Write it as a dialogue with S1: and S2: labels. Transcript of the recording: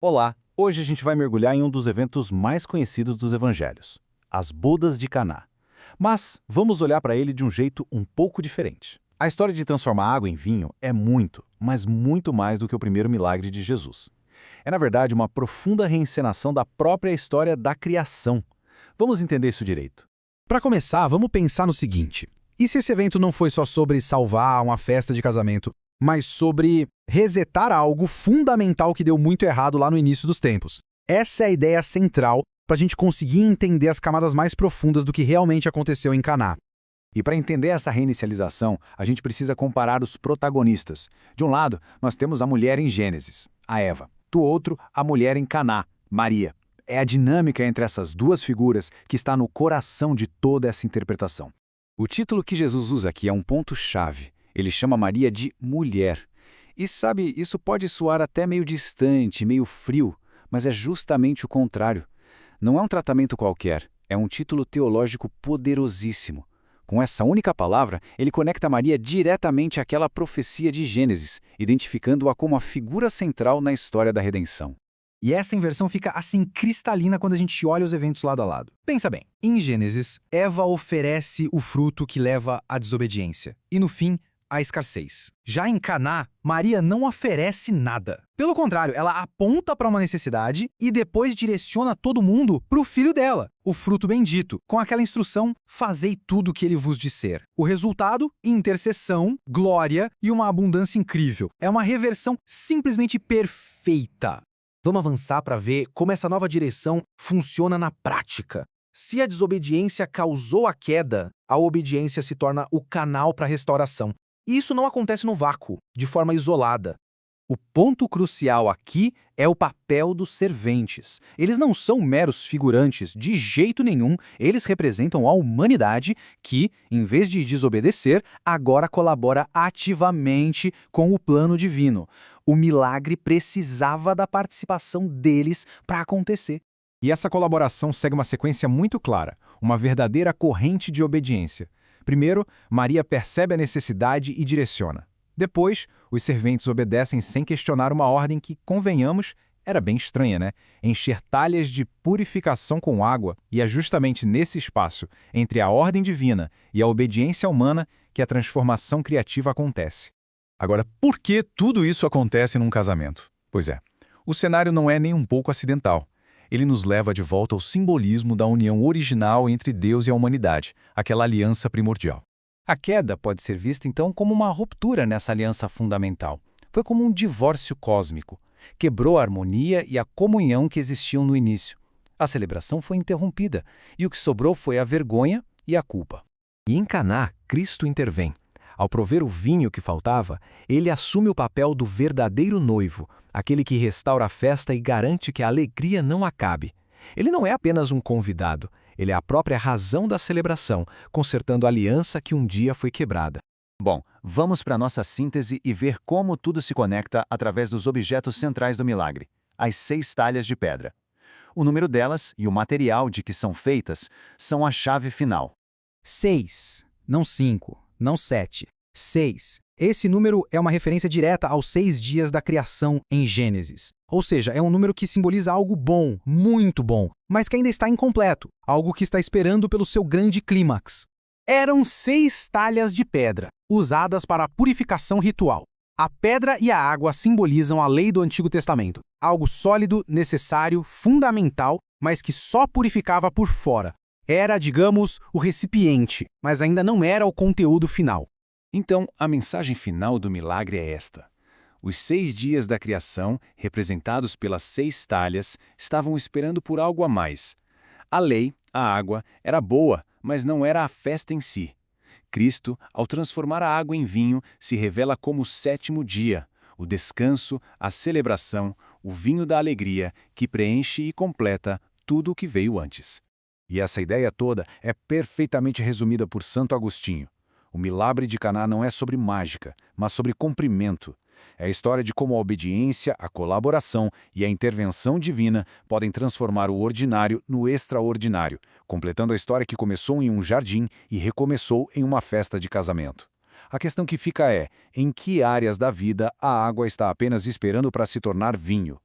S1: Olá! Hoje a gente vai mergulhar em um dos eventos mais conhecidos dos evangelhos, as bodas de Caná. Mas vamos olhar para ele de um jeito um pouco diferente. A história de transformar água em vinho é muito, mas muito mais do que o primeiro milagre de Jesus. É, na verdade, uma profunda reencenação da própria história da criação. Vamos entender isso direito.
S2: Para começar, vamos pensar no seguinte: e se esse evento não foi só sobre salvar uma festa de casamento, mas sobre resetar algo fundamental que deu muito errado lá no início dos tempos? Essa é a ideia central para a gente conseguir entender as camadas mais profundas do que realmente aconteceu em Caná.
S1: E para entender essa reinicialização, a gente precisa comparar os protagonistas. De um lado, nós temos a mulher em Gênesis, a Eva. Do outro, a mulher em Caná, Maria. É a dinâmica entre essas duas figuras que está no coração de toda essa interpretação. O título que Jesus usa aqui é um ponto-chave. Ele chama Maria de mulher. E sabe, isso pode soar até meio distante, meio frio, mas é justamente o contrário. Não é um tratamento qualquer, é um título teológico poderosíssimo. Com essa única palavra, ele conecta Maria diretamente àquela profecia de Gênesis, identificando-a como a figura central na história da redenção.
S2: E essa inversão fica assim cristalina quando a gente olha os eventos lado a lado. Pensa bem, em Gênesis, Eva oferece o fruto que leva à desobediência. E no fim, a escassez. Já em Caná, Maria não oferece nada. Pelo contrário, ela aponta para uma necessidade e depois direciona todo mundo para o filho dela, o fruto bendito, com aquela instrução: fazei tudo o que ele vos disser. O resultado? Intercessão, glória e uma abundância incrível. É uma reversão simplesmente perfeita. Vamos avançar para ver como essa nova direção funciona na prática. Se a desobediência causou a queda, a obediência se torna o canal para a restauração. E isso não acontece no vácuo, de forma isolada.
S1: O ponto crucial aqui é o papel dos serventes. Eles não são meros figurantes, de jeito nenhum. Eles representam a humanidade que, em vez de desobedecer, agora colabora ativamente com o plano divino. O milagre precisava da participação deles para acontecer. E essa colaboração segue uma sequência muito clara, uma verdadeira corrente de obediência. Primeiro, Maria percebe a necessidade e direciona. Depois, os serventes obedecem sem questionar uma ordem que, convenhamos, era bem estranha, né? Encher talhas de purificação com água. E é justamente nesse espaço, entre a ordem divina e a obediência humana, que a transformação criativa acontece. Agora, por que tudo isso acontece num casamento? Pois é, o cenário não é nem um pouco acidental. Ele nos leva de volta ao simbolismo da união original entre Deus e a humanidade, aquela aliança primordial. A queda pode ser vista então como uma ruptura nessa aliança fundamental. Foi como um divórcio cósmico. Quebrou a harmonia e a comunhão que existiam no início. A celebração foi interrompida e o que sobrou foi a vergonha e a culpa. E em Caná, Cristo intervém. Ao prover o vinho que faltava, ele assume o papel do verdadeiro noivo, aquele que restaura a festa e garante que a alegria não acabe. Ele não é apenas um convidado, ele é a própria razão da celebração, consertando a aliança que um dia foi quebrada. Bom, vamos para a nossa síntese e ver como tudo se conecta através dos objetos centrais do milagre, as 6 talhas de pedra. O número delas e o material de que são feitas são a chave final.
S2: 6, não 5. Não 7, 6. Esse número é uma referência direta aos 6 dias da criação em Gênesis. Ou seja, é um número que simboliza algo bom, muito bom, mas que ainda está incompleto, algo que está esperando pelo seu grande clímax. Eram 6 talhas de pedra, usadas para a purificação ritual. A pedra e a água simbolizam a lei do Antigo Testamento, algo sólido, necessário, fundamental, mas que só purificava por fora. Era, digamos, o recipiente, mas ainda não era o conteúdo final.
S1: Então, a mensagem final do milagre é esta. Os 6 dias da criação, representados pelas 6 talhas, estavam esperando por algo a mais. A lei, a água, era boa, mas não era a festa em si. Cristo, ao transformar a água em vinho, se revela como o 7º dia, o descanso, a celebração, o vinho da alegria, que preenche e completa tudo o que veio antes. E essa ideia toda é perfeitamente resumida por Santo Agostinho. O milagre de Caná não é sobre mágica, mas sobre cumprimento. É a história de como a obediência, a colaboração e a intervenção divina podem transformar o ordinário no extraordinário, completando a história que começou em um jardim e recomeçou em uma festa de casamento. A questão que fica é, em que áreas da vida a água está apenas esperando para se tornar vinho?